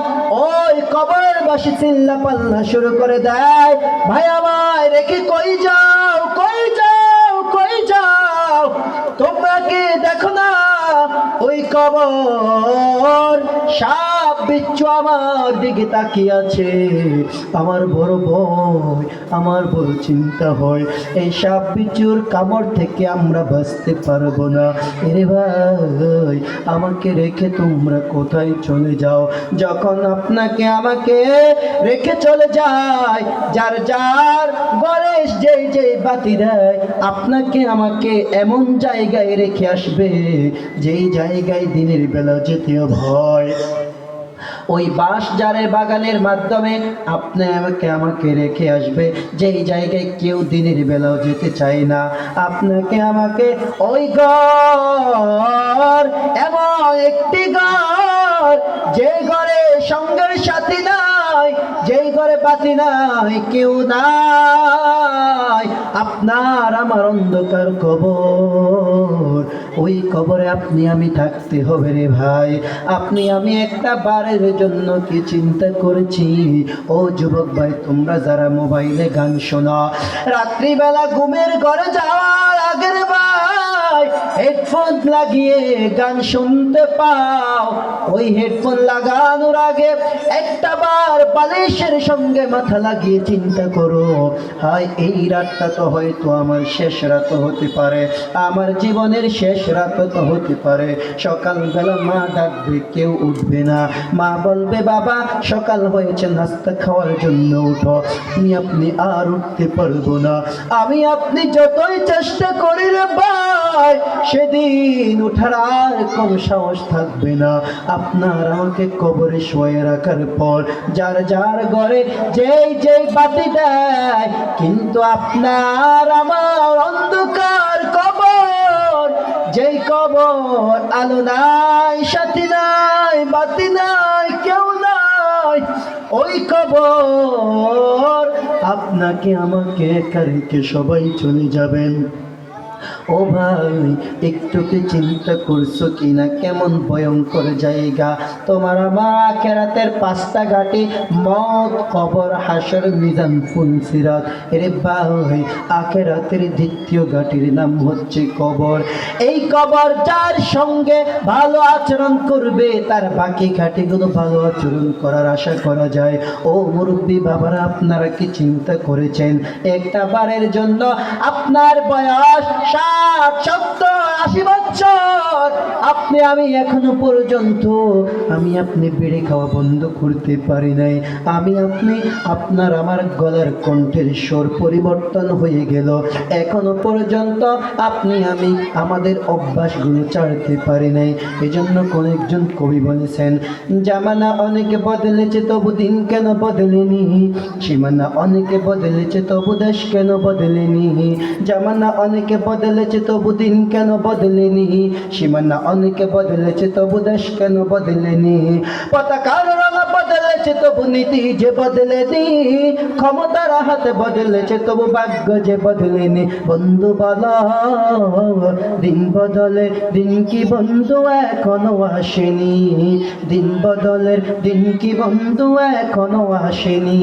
ওই কবরবাসী চিল্লা পাল্লা শুরু করে দেয়, ভাই আমায় রেখে কই যাও, কই যাও, কই যাও? তোমরা কি দেখো না ওই কবর সাপ বিচ্ছু আমার দিকে তাকিয়ে আছে? আমার বড় ভয়, আমার বড় চিন্তা হয়, এই সাপ বিচ্ছুর কামড় থেকে আমরা বাঁচতে পারবো না। এরে ভাই আমাকে রেখে তোমরা কোথায় চলে যাও? যখন আপনাকে আমাকে রেখে চলে যায়, যার যার ঘরে যেই যেই বাতি দেয়, আপনাকে আমাকে এমন জায়গায় রেখে আসবে যেই জায়গায় দিনের বেলা যেতেও ভয়। ওই বাঁশ জারের বাগানের মাধ্যমে আপনি আমাকে রেখে আসবে যেই জায়গায় কেউ দিনের বেলাও যেতে চায় না। আপনাকে আমাকে ওই ঘর, এমন একটি ঘর যে ঘরে সঙ্গের সাথী নাই, যেই ঘরে বাতি নাই, কেউ নাই, আপনার আমার অন্ধকার কবর, ওই কবরে আপনি আমি থাকতে হবে রে ভাই। আমি একটা বারের জন্য কি চিন্তা করেছি? ও যুবক ভাই তোমরা যারা মোবাইলে গান শোনো, রাত্রিবেলা ঘুমের ঘরে যাওয়ার আগের ভাই হেডফোন লাগিয়ে গান শুনতে পাও, ওই হেডফোন লাগানোর আগে একটা বার বালিশের সঙ্গে মাথা লাগিয়ে চিন্তা করো, হায় এই রাতটা তো হয়তো আমার শেষ রাত হতে পারে, আমার জীবনের শেষ রাত তো হতে পারে। সকালবেলা মা ডাকবে, কেউ উঠবে না, মা বলবে বাবা সকাল হয়েছে নাস্তা খাওয়ার জন্য উঠো, আপনি আর উঠতে পারবো না। আপনি যতই চেষ্টা করি রে ভাই, সেদিন উঠার আর কম সাহস থাকবে না। আপনার আমাকে কবরে শোয়ে রাখার পর যার যার ঘরে যেই যেই বাতি দেয়, কিন্তু আপনার আমার অন্ধকার কবর, যেই কবর আলো নাই, সাথী নাই, বাতি নাই, কেউ নাই, ওই কবর আপনাকে আমাকে একা রেখে সবাই চলে যাবেন। ও ভাই একটু কি চিন্তা করছো কিনা কেমন ভয়ঙ্কর জায়গা? তোমার আমার আখেরাতের পাঁচটা ঘাটি, মত, কবর, হাসর, মিজান, ফুলসিরাত। এরে ভাই আখেরাতের দ্বিতীয় ঘাটির নাম হচ্ছে কবর। এই কবর যার সঙ্গে ভালো আচরণ করবে তার বাকি ঘাটিগুলো ভালো আচরণ করার আশা করা যায়। ও মুরব্বী বাবারা আপনারা কি চিন্তা করেছেন একটা বারের জন্য আপনার বয়স 60-70-80 বছর আপনি আমি এখনো পর্যন্ত আপনি বেড়ে খাওয়া বন্ধ করতে পারি নাই। আপনি আপনার আমার গলার কণ্ঠের স্বর পরিবর্তন হয়ে গেল, এখনো পর্যন্ত আপনি আমি আমাদের অভ্যাসগুলো ছাড়তে পারি নাই। এজন্য কোন একজন কবি বলেছেন, জামানা অনেকে বদলেছে তবু দিন কেন বদলেনি, সীমানা অনেকে বদলেছে তবু দেশ কেন বদলেনি, জামানা অনেকে বদলেছে তবু দিন কেন বদলেনি, সীমানা অনেকে বদলেছে তবু দেশ কেন বদলেনি, পতাকার রঙ বদলেছে তবু নীতি যে বদলেনি, ক্ষমতার হাতে বদলেছে তবু ভাগ্য যে বদলেনি। বন্ধু বলো দিন বদলে দিন কি বন্ধু এখনো আসেনি, দিন বদলের দিন কি বন্ধু এখনো আসেনি।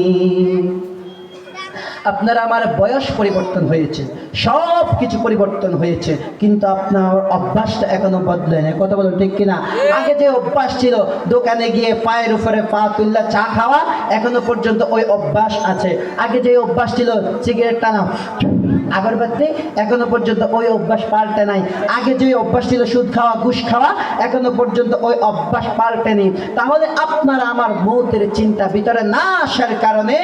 আপনার আমার বয়স পরিবর্তন হয়েছে, সব কিছু পরিবর্তন হয়েছে, কিন্তু আপনার অভ্যাসটা এখনো বদলে নেই। কথা বলুন ঠিক কিনা? আগে যে অভ্যাস ছিল দোকানে গিয়ে পায়ের উপরে পা তুললা চা খাওয়া, এখনো পর্যন্ত ওই অভ্যাস আছে। আগে যে অভ্যাস ছিল সিগারেট টানা, আগরবাতি, এখনো পর্যন্ত ওই অভ্যাস পাল্টে নাই। আগে যে অভ্যাস ছিল সুদ খাওয়া, ঘুষ খাওয়া, এখনো পর্যন্ত ওই অভ্যাস পাল্টেনি। তাহলে আপনার আমার মৌতের চিন্তা ভিতরে না আসার কারণে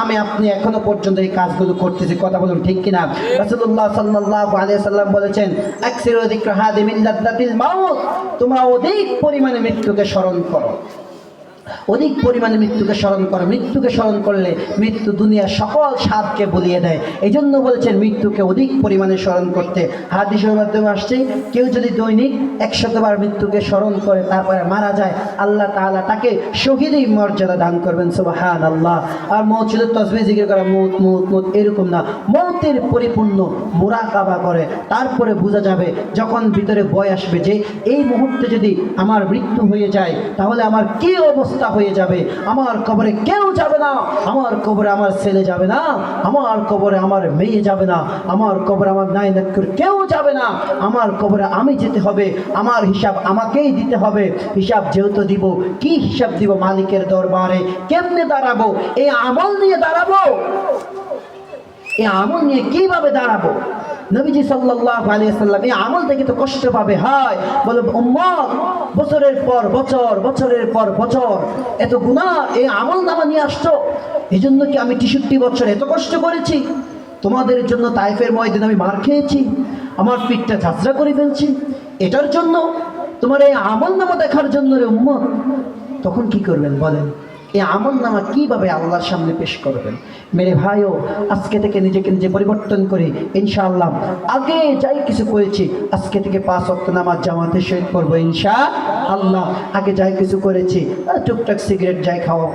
আপনি এখনো পর্যন্ত এই কাজগুলো করতেছি। কথা বলুন ঠিক কিনা? রাসূলুল্লাহ সাল্লাল্লাহু আলাইহি সাল্লাম বলেছেন, আকসিরু যিকরা হাদিমিল লাযযাতিল মাউত, তোমরা অধিক পরিমাণে মৃত্যুকে স্মরণ করো, অধিক পরিমাণে মৃত্যুকে স্মরণ করো। মৃত্যুকে স্মরণ করলে মৃত্যু দুনিয়ার সকল স্বাদকে ভুলিয়ে দেয়। এই জন্য বলেছেন মৃত্যুকে অধিক পরিমাণে স্মরণ করতে। হাদিসের মাধ্যমে আসছে, কেউ যদি দৈনিক 100 বার মৃত্যুকে স্মরণ করে তারপরে মারা যায়, আল্লাহ তাআলা তাকে শহীদের মর্যাদা দান করবেন। সুবহানাল্লাহ। আর মৌত শুধু তাসবিহ জিকির করা, মৌত মৌত মৌত এরকম না, মৌতের পরিপূর্ণ মুরাকাবা করে তারপরে বোঝা যাবে, যখন ভিতরে ভয় আসবে যে এই মুহূর্তে যদি আমার মৃত্যু হয়ে যায় তাহলে আমার কি অবস্থা হয়ে যাবে। আমার কবরে কেউ যাবে না, আমার কবরে আমার ছেলে যাবে না, আমার কবরে আমার মেয়ে যাবে না, আমার কবরে আমার নাই নাক্কুর কেউ যাবে না, আমার কবরে আমি যেতে হবে, আমার হিসাব আমাকেই দিতে হবে। হিসাব যেহেতু দিব, কি হিসাব দিব? মালিকের দরবারে কেমনে দাঁড়াবো? এই আমল নিয়ে দাঁড়াবো, এই আমল নিয়ে কিভাবে দাঁড়াবো? নবীজি সাল্লাল্লাহু আলাইহি সাল্লাম এই আমল থেকে তো কষ্ট পাবে। হয় বলে উম্মত, বছরের পর বছর, বছরের পর বছর এত গুনাহ এই আমল নামা নিয়ে আসছো, এই জন্য কি আমি 63 বছর এত কষ্ট করেছি? তোমাদের জন্য তাইফের ময়দানে আমি মার খেয়েছি, আমার পিঠটা ঝাঁঝরা করে ফেলছি, এটার জন্য, তোমার এই আমল নামা দেখার জন্য রে উম্মত। তখন কি করবেন বলেন? এই আমল নামা কিভাবে আল্লাহর সামনে পেশ করবেন? মেরে ভাইও, আজকে থেকে নিজেকে নিজে পরিবর্তন করি ইনশাআল্লাহ। আগে যাই কিছু করেছি আজকে থেকে 5 ওয়াক্ত নামাজ জামাতে শহীদ করবো ইনশাআল্লাহ। আগে যাই কিছু করেছি, টুকটাক সিগারেট যাই খাওয়া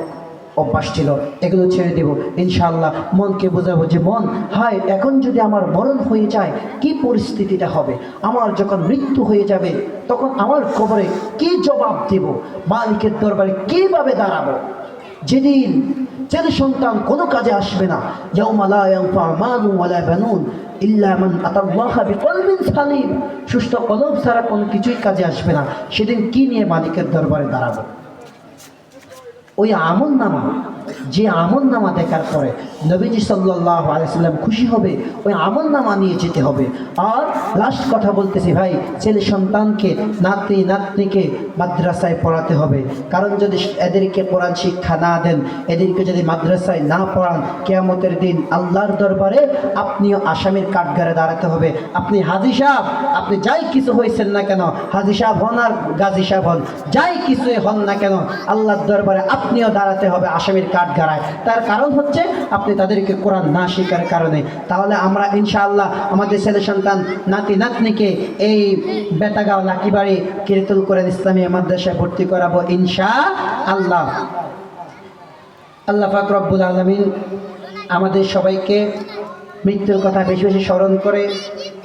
অভ্যাস ছিল, এগুলো ছেড়ে দেব ইনশাআল্লাহ। মনকে বোঝাবো যে মন, হায় এখন যদি আমার মরণ হয়ে যায় কি পরিস্থিতিটা হবে, আমার যখন মৃত্যু হয়ে যাবে তখন আমার কবরে কি জবাব দেব, মালিকের দরবারে কিভাবে দাঁড়াবো। যেদিন ছেলে সন্তান কোনো কাজে আসবে না, ইয়াউমা লা ইয়ানফা মালুন ওয়ালা বানুন ইল্লা মান আতাল্লাহা বিকলবিন সালিম, সুস্থ কলব ছাড়া কোনো কিছুই কাজে আসবে না। সেদিন কি নিয়ে মালিকের দরবারে দাঁড়াবো? ওই আমল নামা, যে আমল নামা দেখার পরে নবীজি সাল্লাল্লাহু আলাইহি সাল্লাম খুশি হবে, ওই আমল নামা নিয়ে যেতে হবে। আর লাস্ট কথা বলতেছি ভাই, ছেলে সন্তানকে, নাতি নাতনিকে মাদ্রাসায় পড়াতে হবে। কারণ যদি এদেরকে কোরআন শিক্ষা না দেন, এদেরকে যদি মাদ্রাসায় না পড়ান, কিয়ামতের দিন আল্লাহর দরবারে আপনিও আসামির কাঠগড়ায় দাঁড়াতে হবে। আপনি হাজী সাহেব, আপনি যাই কিছু হয়েছেন না কেন, হাজী সাহেব হন আর গাজী সাহেব হন, যাই কিছুই হন না কেন, আল্লাহর দরবারে আপনিও দাঁড়াতে হবে আসামির কাঠগড়ায়। তার কারণ হচ্ছে আপনি তাদেরকে কোরআন না শেখার কারণে। তাহলে আমরা ইনশাআল্লাহ আমাদের ছেলে সন্তান, নাতি নাতনিকে এই বেতাগাঁও লাকিবাড়ি কিরতুল কোরআন ইসলামী মাদ্রাসায় ভর্তি করাবো ইনশাআল্লাহ। আল্লাহ পাক রব্বুল আলামিন আমাদের সবাইকে মৃত্যুর কথা বেশি বেশি স্মরণ করে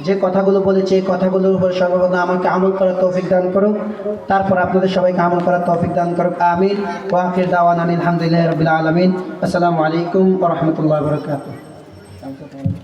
যে কথাগুলো বলেছে, এই কথাগুলোর উপর সর্বপ্রথম আমাকে আমল করার তৌফিক দান করুক, তারপর আপনাদের সবাইকে আমল করার তৌফিক দান করুক। আমিন। ওয়া আখির দাওয়ানা আলহামদুলিল্লাহি রাব্বিল আলামিন। আসসালামু আলাইকুম ওয়া রাহমাতুল্লাহি ওয়া বারাকাতুহু।